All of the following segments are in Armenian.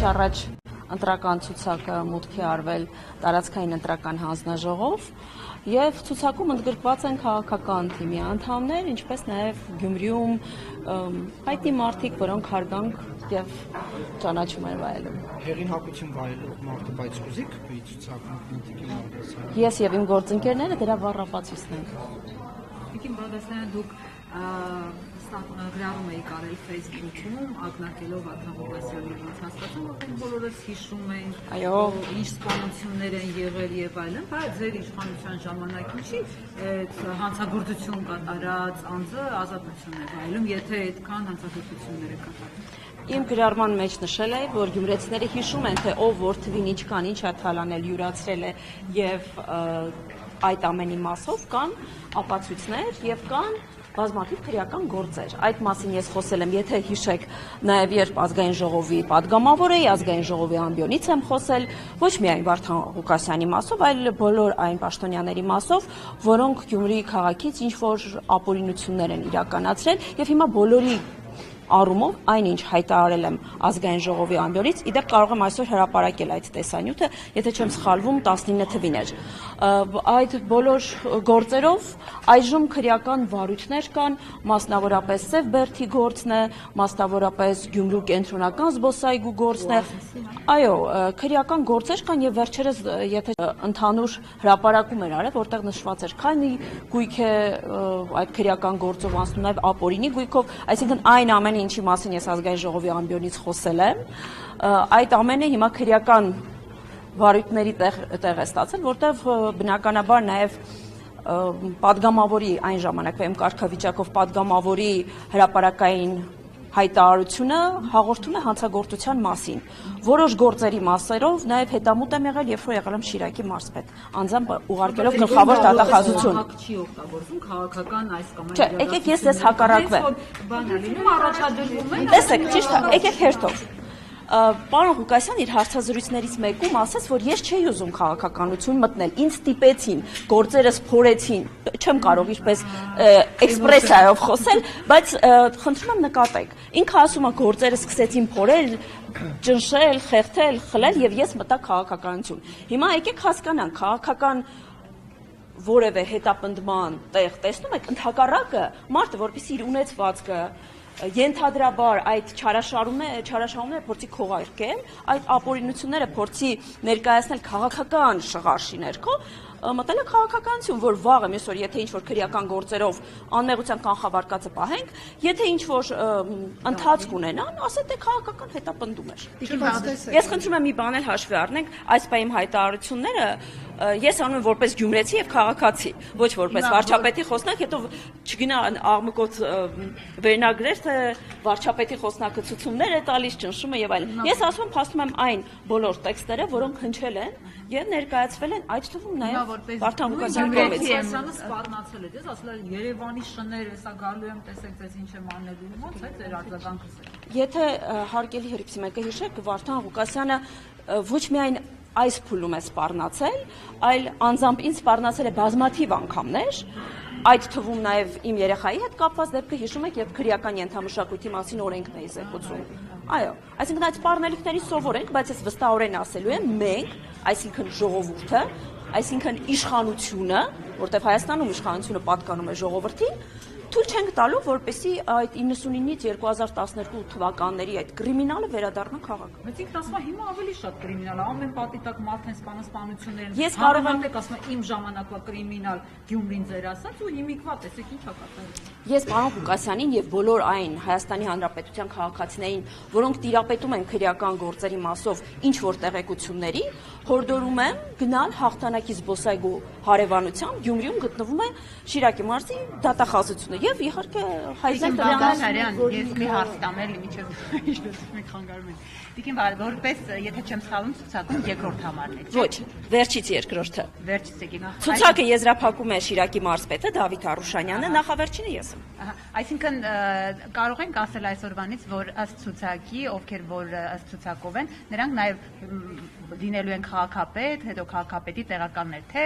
առաջ ընտրական ցուցակը մուտքի արվել տարածքային ընտրական հանձնաժողով եւ ցուցակում ընդգրկված են քաղաքական թիմի անդամներ, ինչպես նաեւ Գյումրիում հայտնի մարդիկ, որոնք հարգանք եւ ճանաչում են վայելում։ Հեղինակություն վայելող մարդը, բայց ուզիք ցուցակում մուտքի արվեցա։ Ես եւ իմ գործընկերները դրա բառապացույցն ենք։ Տիկին Բաղդասարյան, դուք գրառում էի կարել Facebook-ում, ակնարկելով Վարդան Ղուկասյանի ոնց հասկացում, որ բոլորս հիշում ենք, ինչ սպանություններ են եղել եւ այլն, բայց ձեր իշխանության ժամանակին չի հանցագործություն կատարած անձը ազատություն է վայելում, եթե այդքան հանցագործություններ է կատարել։ Իմ գրառման մեջ նշել է, որ գյումրեցիները հիշում են, թե ով որդվին ինչքան ինչ է թալանել, յուրացրել է եւ այդ ամենի մասով կան ապացույցներ եւ կան բազմաթիվ քրեական գործեր։ Այդ մասին ես խոսել եմ, եթե հիշեք, նաև երբ ազգային ժողովի падգամավոր էի, ազգային ժողովի ամբիոնից եմ խոսել, ոչ միայն Վարդան Ղուկասյանի մասով, այլ բոլոր այն պաշտոնյաների մասով, որոնք Գյումրիի քաղաքից ինչ որ ապօրինություններ են իրականացրել եւ հիմա բոլորի առումով այնինչ հայտարարել եմ ազգային ժողովի ամբիոնից, իդեպ կարող եմ այսօր հրապարակել այդ տեսանյութը, եթե չեմ սխալվում 19 թվին էր։ Այդ բոլոր գործերով այժմ քրեական վարույթներ կան, մասնավորապես Սևբերդի գործն է, մասնավորապես Գյումրու կենտրոնական զբոսայգու գործն է։ Այո, քրեական գործեր կան եւ վերջերս եթե ընդհանուր հրապարակում էր արել, որտեղ նշված էր քանի գույք է այդ քրեական գործով անցնում, նաեւ ապօրինի գույքով, այսինքն այն ամենը ինչի մասին ես ազգային ժողովի ամբիոնից խոսել եմ, այդ ամենը հիմա քրեական վարույթների տեղ է ստացել, որտեղ բնականաբար նաև падգամավորի այն ժամանակվա իմ կարգավիճակով падգամավորի հրապարակային հայտարարությունը հաղորդում է հանցագործության մասին։ Որոշ գործերի մասերով նաև հետամուտ եմ եղել, երբ որ եղել եմ Շիրակի մարզպետ, անձամբ ուղարկելով գլխավոր դատախազություն։ Չի օգտագործում քաղաքական այս կամ այն։ Չէ, եկեք ես ձեզ հակառակվեմ։ Բան է լինում, առաջադրվում է։ Տեսեք, ճիշտ է, եկեք հերթով։ Պարոն Ղուկասյան իր հարցազրույցներից մեկում ասաց, որ ես չէի ուզում քաղաքականություն մտնել, ինձ ստիպեցին, գործերս փորեցին, չեմ կարող ինչպես էքսպրեսիայով խոսել, բայց խնդրում եմ նկատեք, ինքը ասում է գործերս սկսեցին փորել, ճնշել, խեղդել, խլել եւ ես մտա քաղաքականություն։ Հիմա եկեք հասկանանք, քաղաքական որևէ հետապնդման տեղ տեսնում եք, ընդհակառակը մարդը, որպեսզի իր ունեցվածքը ենթադրաբար այդ չարաշահումները փորձի քողարկել, այդ ապօրինությունները փորձի ներկայացնել քաղաքական շղարշի ներքո, մտել է քաղաքականություն, որ վաղը մյուսօր եթե ինչ-որ քրեական գործերով անմեղության կանխավարկածը պահենք, եթե ինչ-որ ընթացք ունենան, ասեն թե քաղաքական հետապնդում էր։ Ես խնդրում եմ մի բան էլ հաշվի առնենք, այս պահի հայտարարությունները ես անում եմ որպես գյումրեցի եւ քաղաքացի, ոչ որպես վարչապետի խոսնակ, հետո չգնա աղմկոտ վերնագրեր, թե վարչապետի խոսնակը ցուցումներ է տալիս, ճնշում է եւ այլն։ Ես ասում եմ, փաստում եմ այն բոլոր տեքստերը, որոնք հնչել են եւ ներկայացվել են, այդ թվում նաեւ Վարդան Ղուկասյանի կողմից։ Սպառնացել է, դες ասել է Երևանի շներ, հեսա գալու եմ, տեսեք ձեզ ինչ եմ անելու, ո՞նց է ձեր արձագանքը։ Եթե հարգելի հերիքսի մեկը հիշեք, Վարդան Ղուկասյանը ոչ միայն այս փուլում է սպառնացել, այլ անձամբ ինձ սպառնացել է բազմաթիվ անգամներ, այդ թվում նաև իմ երեխայի հետ կապված դեպքը հիշում եք, երբ քրեական ենթամշակույթի մասին օրենքն էի զեկուցում։ Այո, այսինքն այդ սպառնելիքների սովորենք, բայց ես վստահորեն ասելու եմ, մենք, այսինքն ժողովուրդը, այսինքն իշխանությունը, որտեղ Հայաստանում իշխանությունը պատկանում է ժողովրդին, թույլ չենք տալու, որպեսզի այդ 99-ից 2012 թվականների այդ կրիմինալը վերադառնա քաղաք։ Բայց ինքն ասում է հիմա ավելի շատ կրիմինալ է, ամեն պատիտակ մարդ են սպանություններ են։ Ես կարող եմ ասում եմ իմ ժամանակվա կրիմինալ Գյումրին ձեր ասած ու հիմիկվա տեսեք ինչ ա կատարվում։ Ես պարոն Ղուկասյանին եւ բոլոր այն Հայաստանի Հանրապետության քաղաքացիներին, որոնք տիրապետում են քրեական գործերի մասով ինչ որ տեղեկությունների, հորդորում եմ գնալ հաղթանակի զբոսայգու հարևանությամբ Գյումրիում գտնվում է Շիրակի մարզի դատախազությունը եւ իհարկե Հայզեն Բաղդասարյան, ես մի հարց տամ էլի միջև ինչպես մենք խանգարում ենք։ Տիկին որպես եթե չեմ սխալվում ցուցակում երկրորդ համարն է։ Ոչ, վերջից երկրորդը։ Վերջից եկեք։ Ցուցակը եզրափակում է Շիրակի մարզպետը Դավիթ Արուշանյանը, նախավերջինը ես եմ։ Այսինքն կարող ենք ասել այսօրվանից, որ ըստ ցուցակի, ովքեր որ ըստ ցուցակով են, նրանք նաև լինելու են քաղաքապետ, հետո քաղաքապետի տեղականներ, թե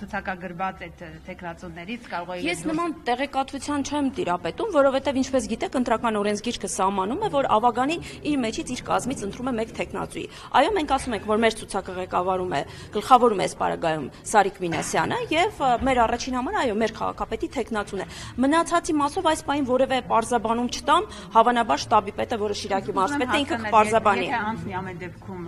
ցուցակագրված այդ տեխնացուներից կարող է։ Ես նման տեղեկատվություն խոսակցության չեմ տիրապետում, որովհետև ինչպես գիտեք, ընտրական օրենսգիրքը սահմանում է, որ Ավագանի իր մեջից իր կազմից ընտրում է մեկ տեխնացուի։ Այո, մենք ասում ենք, որ մեր ցուցակը ղեկավարում է, գլխավորում է այս պարագայում Սարիկ Մինասյանը եւ մեր առաջին համար, այո, մեր քաղաքապետի տեխնացուն է։ Մնացածի մասով այս պահին որևէ պարզաբանում չտամ, հավանաբար շտաբի պետը, որը Շիրակի մարզպետը ինքը կպարզաբանի։ Եթե անցնի ամեն դեպքում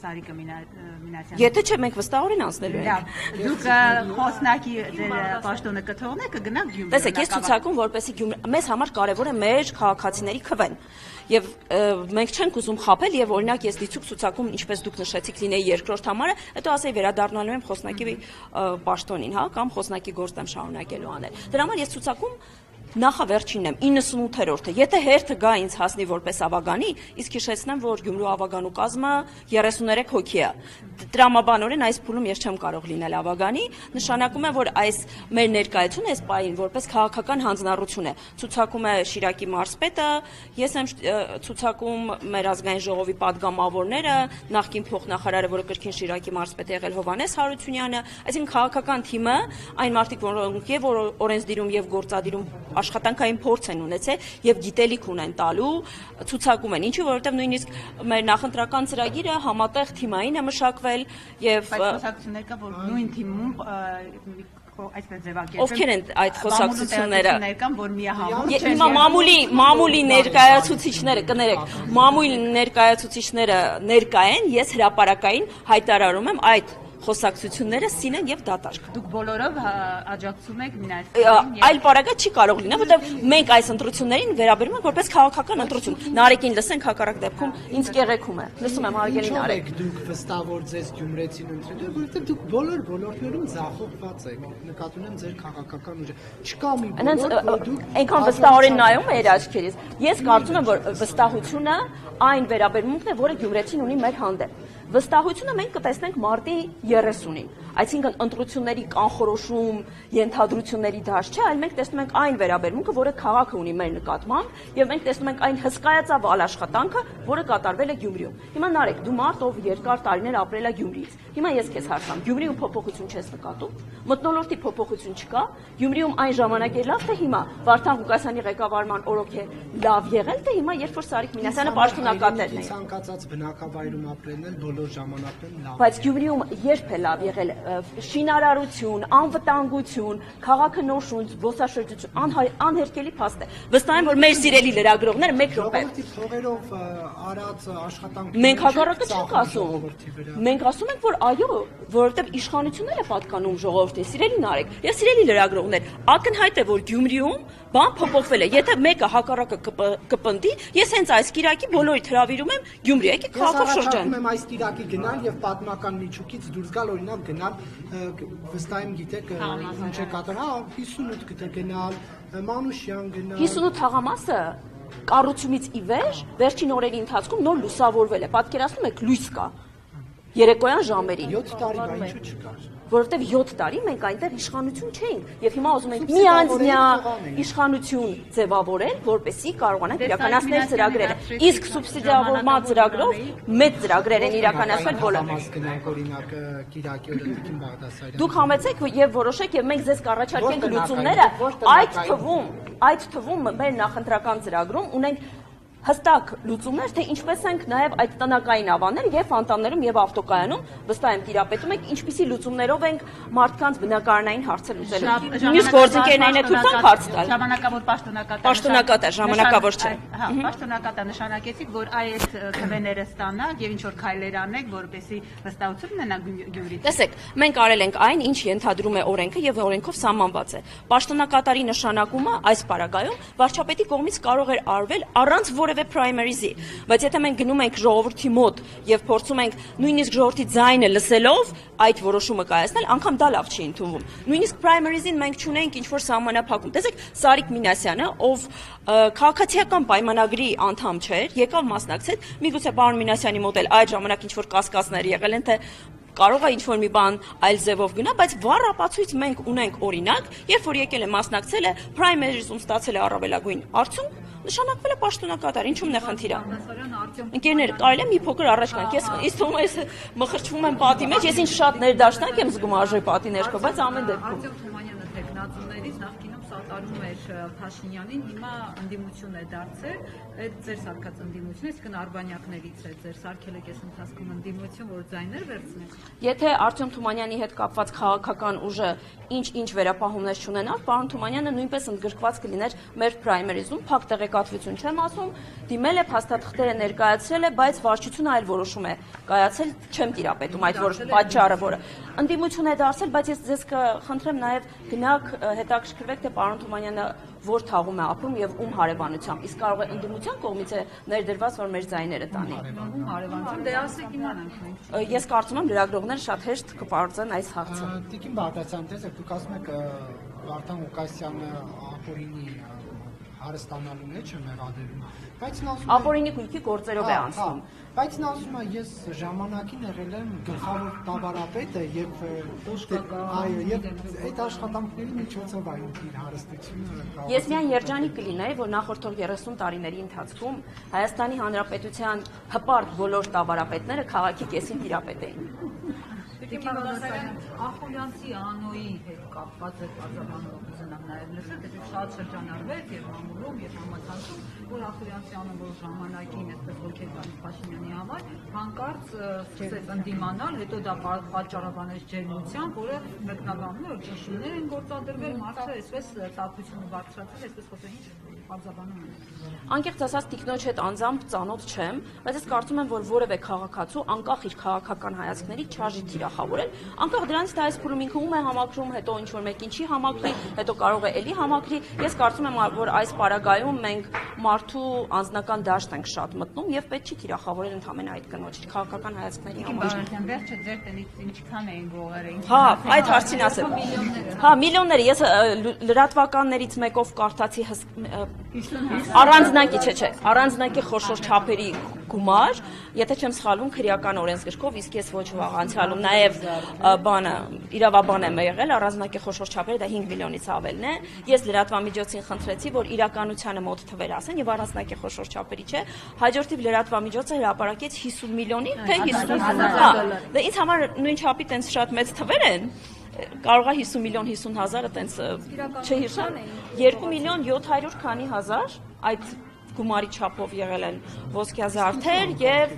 Սարիկը Մինասյանը։ Եթե չէ, մենք վստահորեն անցնելու ենք։ Դուք խոսնակի ձեր պաշտոնը կթողնեք, կգնաք Գյումրի։ Տեսեք, ես ցուցակում որպեսի մեզ համար կարևոր է մեր քաղաքացիների քվեն։ Եվ մենք չենք ուզում խաբել եւ օրինակ ես դիցուկ ցուցակում ինչպես դուք նշեցիք լինեի երկրորդ համարը, հետո ասեի վերադառնալու եմ խոսնակի պաշտոնին, հա, կամ խոսնակի գործ եմ շարունակելու անել։ Դրա համար ես ցուցակում նախավերջինն եմ 98-րդը։ Եթե հերթը գա ինձ հասնի որպես Ավագանի, իսկ հիշեցնեմ, որ Գյումրու Ավագանու կազմը 33 հոգի է։ Տրամաբանորեն այս փուլում ես չեմ կարող լինել Ավագանի, նշանակում է, որ այս մեր ներկայությունը այս պահին որպես քաղաքական հանձնառություն է։ Ցուցակում է Շիրակի մարզպետը, ես եմ ցուցակում մեր ազգային ժողովի падգամավորները, նախկին փոխնախարարը, որը կրկին Շիրակի մարզպետ է եղել Հովհաննես Հարությունյանը, այսինքն քաղաքական թիմը, այն մարդիկ, որոնք եւ օրենսդիրում եւ գործադիրում աշխատանքային փորձ են ունեցել եւ գիտելիք ունեն տալու, ցուցակում են, ինչու որովհետեւ նույնիսկ մեր նախընտրական ծրագիրը համատեղ թիմային է մշակվել եւ խոսակցություններ կա, որ նույն թիմում այսպես ձևակերպել։ Ովքեր են այդ խոսակցությունները կան, որ միահամուռ չեն։ Հիմա մամուլի ներկայացուցիչները, կներեք, մամուլի ներկայացուցիչները ներկա են, ես հրապարակային հայտարարում եմ այդ խոսակցությունները սին են եւ դատարկ։ Դուք բոլորով աջակցում եք Մինասյանին։ Այլ պարագա չի կարող լինել, որովհետեւ մենք այս ընտրություններին վերաբերում ենք որպես քաղաքական ընտրություն։ Նարեկին լսենք, հակառակ դեպքում ինձ կեղեքում է։ Լսում եմ հարգելի Նարեկ։ Դուք վստահ որ ձեզ Գյումրեցին ընտրել, որովհետեւ դուք բոլոր ոլորտներում ձախողված եք։ Նկատի ունեմ ձեր քաղաքական ուժը։ Չկա մի ոլորտ, որ դուք այնքան վստահորեն նայում եք իր աչքերից։ Ես կարծում եմ, որ վստահությունը այն վերաբերմունքն է, որը Գյումրեցին ունի մեր հանդեպ։ Վստահությունը մենք կտեսնենք մարտի 30-ին, այսինքն ընտրությունների կանխորոշում, ենթադրությունների դաշտ չէ, այլ մենք տեսնում ենք այն վերաբերմունքը, որը քաղաքը ունի մեր նկատմամբ, եւ մենք տեսնում ենք այն հսկայածավ աշխատանքը, որը կատարվել է Գյումրիում։ Հիմա Նարեկ, դու մարդ, ով երկար տարիներ ապրել է Գյումրիից։ Հիմա ես քեզ հարցամ, Գյումրիում փոփոխություն չես նկատում, մթնոլորտի փոփոխություն չկա, Գյումրիում այն ժամանակ է լավ, թե հիմա Վարդան Ղուկասյանի ղեկավարման օրոք է լավ եղել, թե հիմա երբ որ Սարիկ Մինասյանը պաշտոնակատերն է։ Ցանկացած բնակավայրում ապրելն են բոլոր ժամանակներն լավ։ Բայց Գյումրիում երբ է լավ եղել շինարարություն, անվտանգություն, քաղաքը նորշուն, զբոսաշրջություն, անհերքելի փաստ է։ Վստահ եմ, որ մեր սիրելի լրագրողները մեկ րոպե փողերով արած աշխատանք։ Մենք հակառակը չենք ասում։ Մենք ասում ենք, որ այո, որովհետև իշխանությունն է պատկանում ժողովրդին, սիրելի Նարեկ, եւ սիրելի լրագրողներ, ակնհայտ է, որ Գյումրիում բան փոփոխվել է։ Եթե մեկը հակառակը կպնդի, ես հենց այս կիրակի բոլորիդ հրավիրում եմ Գյումրի, եկեք քաղաքով շրջան։ Ես այս կիրակի գնալ եւ պատմական միջուկից դուրս գալ, օրինակ գնալ, վստահ եմ գիտեք, ինչ է կատարել, 58 գտե գնալ, Մանուշյան գնալ։ 58 թաղամասը կառուցումից ի վեր վերջին օրերի ընթացքում նոր լուսավորվել է։ Պատկերացնում եք, լույս կա երեկոյան ժամերին։ 7 տարի բա ինչու չկար։ Որովհետև 7 տարի մենք այնտեղ իշխանություն չէինք եւ հիմա ուզում ենք մի անձնյա իշխանություն ձևավորել, որպեսզի կարողանանք իրականացնել ծրագրերը։ Իսկ սուբսիդիավորման ծրագրով մեծ ծրագրեր են իրականացվել բոլորը։ Օրինակ Կիրակի օրը Տիկին Բաղդասարյան։ Դուք համեցեք եւ որոշեք եւ մենք ձեզ կառաջարկենք լուծումները, այդ թվում մեր նախընտրական ծրագրում ունենք հստակ լուծումներ, թե ինչպես ենք նաև այդ տնակային ավաններ եւ Ֆանտաններում եւ ավտոկայանում վստահ եմ տիրապետում եք ինչպիսի լուծումներով ենք մարդկանց բնակարանային հարցեր լուծել։ Նույնիսկ գործընկերներին է թույլ տանք հարց տալ։ Ժամանակավոր պաշտոնակատար։ Պաշտոնակատար, ժամանակավոր չէ։ Հա, պաշտոնակատար նշանակեցիք, որ այս քվեները ստանաք եւ ինչ որ քայլեր անեք, որպեսզի վստահություն ունենա Գյումրի։ Տեսեք, մենք արել ենք այն, ինչ ենթադրում է օրենքը եւ օրենքով սահմանված է։ Պաշտոնակատարի նշանակումը այս պարագայում վարչապետի կողմից կարող էր արվել առանց որևէ primary-ի, բայց եթե մենք գնում ենք ժողովրդի մոտ եւ փորձում ենք նույնիսկ ժողովրդի ձայնը լսելով այդ որոշումը կայացնել, անգամ դա լավ չի ընդունվում։ Նույնիսկ primary-ին մենք չունենք ինչ որ սահմանափակում։ Տեսեք, Սարիկ Մինասյանը, ով քաղաքացիական պայմանագրի անդամ չէր, եկավ մասնակցեց, միգուցե պարոն Մինասյանի մոտ էլ այդ ժամանակ ինչ որ կասկածներ եղել են, թե կարող է ինչ-որ մի բան այլ ձևով գնա, բայց վառ ապացույց մենք ունենք օրինակ, երբ որ եկել է մասնակցել է primary-ում ստացել է առավելագույն արդյունք, նշանակվել է պաշտոնակատար, ինչու՞մն է խնդիրը։ Ընկերներ, կարելի է մի փոքր առաջ գանք։ Ես թվում է մխրճվում եմ պատի մեջ, ես ինչ շատ ներդաշնակ եմ զգում արժե պատի ներքո, բայց ամեն դեպքում Արտյոմ Թումանյանը տեխնացուներից նախկինում կատարում էր Փաշինյանին, հիմա ընդդիմություն է դարձել, այդ ձեր սարքած ընդդիմությունը, այսինքն արբանյակներից է ձեր սարքել եք այս ընթացքում ընդդիմություն, որ ձայներ վերցնեք։ Եթե Արտյոմ Թումանյանի հետ կապված քաղաքական ուժը ինչ վերապահումներ չունենար, պարոն Թումանյանը նույնպես ընդգրկված կլիներ մեր պրայմերիզում, փակ տեղեկատվություն չեմ ասում, դիմել է, փաստաթղթերը ներկայացրել է, բայց վարչությունը այլ որոշում է կայացել, չեմ տիրապետում այդ պատճառը, որը ընդդիմություն է դարձել, բայց ես ձեզ կխնդրեմ նաև գնաք հետաքրքրվեք, թե պարոն Թումանյանը որ թաղում է ապրում եւ ում հարևանությամբ, իսկ կարող է ընդդիմության կողմից է ներդրված, որ մեր ձայները տանի։ Ում հարևանությամբ, դե ասեք իմանանք մենք։ Ես կարծում եմ լրագրողները շատ հեշտ կպարզեն այս հարցը։ Տիկին Բաղդասյան, տեսեք, դուք ասում եք Վարդան Ղուկասյանը ապօրինի հարստանալու մեջ է մեղադրում, բայց նա ասում է ապօրինի գույքի գործերով է անցնում։ Բայց նա ասում է, ես ժամանակին եղել եմ գլխավոր տավարապետը եւ այդ աշխատանքների միջոցով այն իր հարստությունը։ Ես միայն երջանիկ կլինեի, որ նախորդող 30 տարիների ընթացքում Հայաստանի Հանրապետության հպարտ բոլոր տավարապետները քաղաքի կեսին տիրապետեին։ Տիկին Բաղդասարյան, Ախոլյանցի անոյի հետ կապված է բարձրաբանող կուզենամ նաև լսել, դեպի շատ շրջանառվեց եւ մամուլում եւ համացանցում, որ Ախոլյանցի անոն որ ժամանակին այսպես ոգեկանի Փաշինյանի համար հանկարծ սկսեց ընդդիմանալ, հետո դա պատճառաբանեց ջերմությամբ, որը մեկնաբանում է, որ ճնշումներ են գործադրվել, մարդը այսպես ծափությունը բարձրացել, այսպես խոսել ինչ բարձրաբանում է։ Անկեղծ ասած տիկնոջ հետ անձամբ ծանոթ չեմ, բայց ես կարծում եմ, որ որևէ քաղաքացու անկախ իր քաղաքական հայացքների չարժի թիրախավորել, անկախ դրանից թե այս փուլում ինքը ում է համակրում, հետո ինչ որ մեկին չի համակրի, հետո կարող է էլի համակրի։ Ես կարծում եմ, որ այս պարագայում մենք մարդու անձնական դաշտ ենք շատ մտնում եւ պետք չի թիրախավորել ընդհանրապես այդ կնոջ քաղաքական հայացքների համար։ Վերջը ձեր տնից ինչքան էին գողերը։ Հա, այդ հարցին ասեմ։ Հա, միլիոնները, ես լրատվականներից մեկով կարդացի առանձնակի, չէ, առանձնակի խոշոր չափերի գումար, եթե չեմ սխալվում, քրեական օրենսգրքով, իսկ ես ոչ վաղ անցյալում նաև բանը իրավաբան եմ եղել, առանձնակի խոշոր չափերը դա 5 միլիոնից ավելն է։ Ես լրատվամիջոցին խնդրեցի, որ իրականությանը մոտ թվեր ասեն եւ առանձնակի խոշոր չափերի չէ, հաջորդիվ լրատվամիջոցը հրապարակեց 50 միլիոնի, թե 50,000։ Դե ինձ համար նույն չափի տենց շատ մեծ թվեր են։ Կարող է 50 միլիոն 50,000-ը տենց չհիշեմ 2 միլիոն 700 քանի հազար այդ գումարի չափով եղել են ոսկյա զարդեր եւ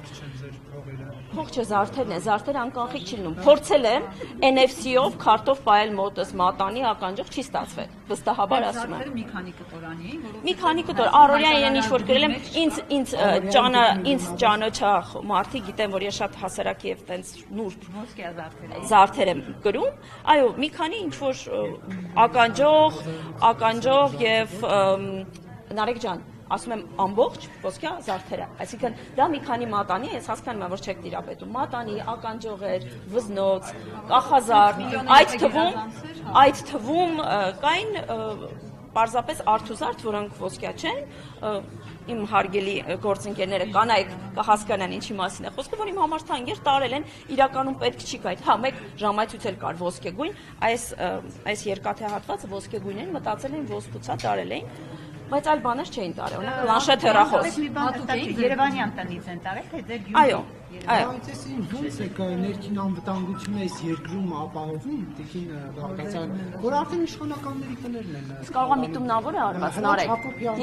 փող չէ զարդերն է, զարդերը անկանխիկ չի լինում։ Փորձել եմ NFC-ով քարտով պայել մոտս մատանի ականջով չի ստացվել։ Վստահաբար ասում եմ։ Մի քանի կտորանի էին, որովհետեւ մի քանի կտոր առօրյա իրեն ինչ որ գրել եմ, ինձ ճանաչող մարդիկ գիտեն, որ ես շատ հասարակ եւ տենց նուրբ ոսկյա զարդեր եմ գրում, այո, մի քանի ինչ որ ականջող եւ Նարեկ ջան, ասում եմ ամբողջ ոսկյա զարդերը, այսինքն դա մի քանի մատանի է, ես հասկանում եմ, որ չեք տիրապետում, մատանի, ականջողեր, վզնոց, կախազարդ, այդ թվում կային պարզապես արթուզարդ, որոնք ոսկյա չեն, իմ հարգելի գործընկերները կանայք կհասկանան ինչի մասին է խոսքը, որ իմ համար թանկեր տարել են, իրականում պետք չի կայդ, հա, մեկ ժամայցույց էլ կար ոսկեգույն, այս երկաթե հատվածը ոսկեգույն են, մտածել են ոսկուցա տարել էին, բայց այլ բաներ չէին տարել, օրինակ պլանշետ հեռախոս։ Երևանյան տնից են տարել, թե ձեր Այո, այո։ Բայց ես ոնց է ներքին անվտանգությունը այս երկրում ապահովում, տիկին Բաղդասյան, որ արդեն իշխանականների տներն են։ Կարող է միտումնավոր է արված, Նարեկ։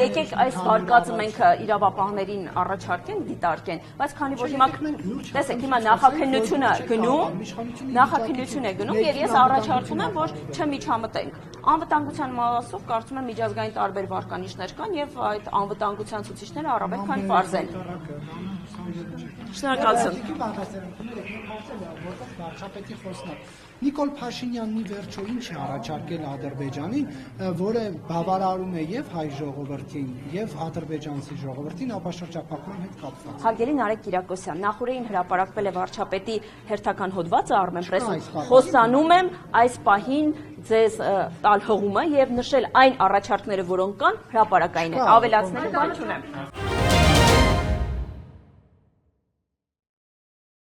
Եկեք այս վարկածը մենք իրավապահներին առաջարկենք, դիտարկեն, բայց քանի որ հիմա տեսեք, հիմա նախաքննությունը գնում եւ ես առաջարկում եմ, որ չմիջամտենք։ Անվտանգության մասով կարծում եմ միջազգային տարբեր վարկանիշներ կան եւ այդ անվտանգության ցուցիչները առավել քան պարզ են։ Շնորհակալություն։ Նիկոլ Փաշինյանն ի վերջո ինչ է առաջարկել Ադրբեջանին, որը բավարարում է եւ հայ ժողովրդին եւ ադրբեջանցի ժողովրդին ապաշրջափակման հետ կապված։ Հարգելի Նարեկ Կիրակոսյան, նախորդին հրապարակվել է վարչապետի հերթական հոդվածը Armen Press-ում։ Խոստանում եմ այս պահին ձեզ տալ հողումը եւ նշել այն առաջարկները, որոնք կան, հրապարակային է։ Ավելացնելու բան չունեմ։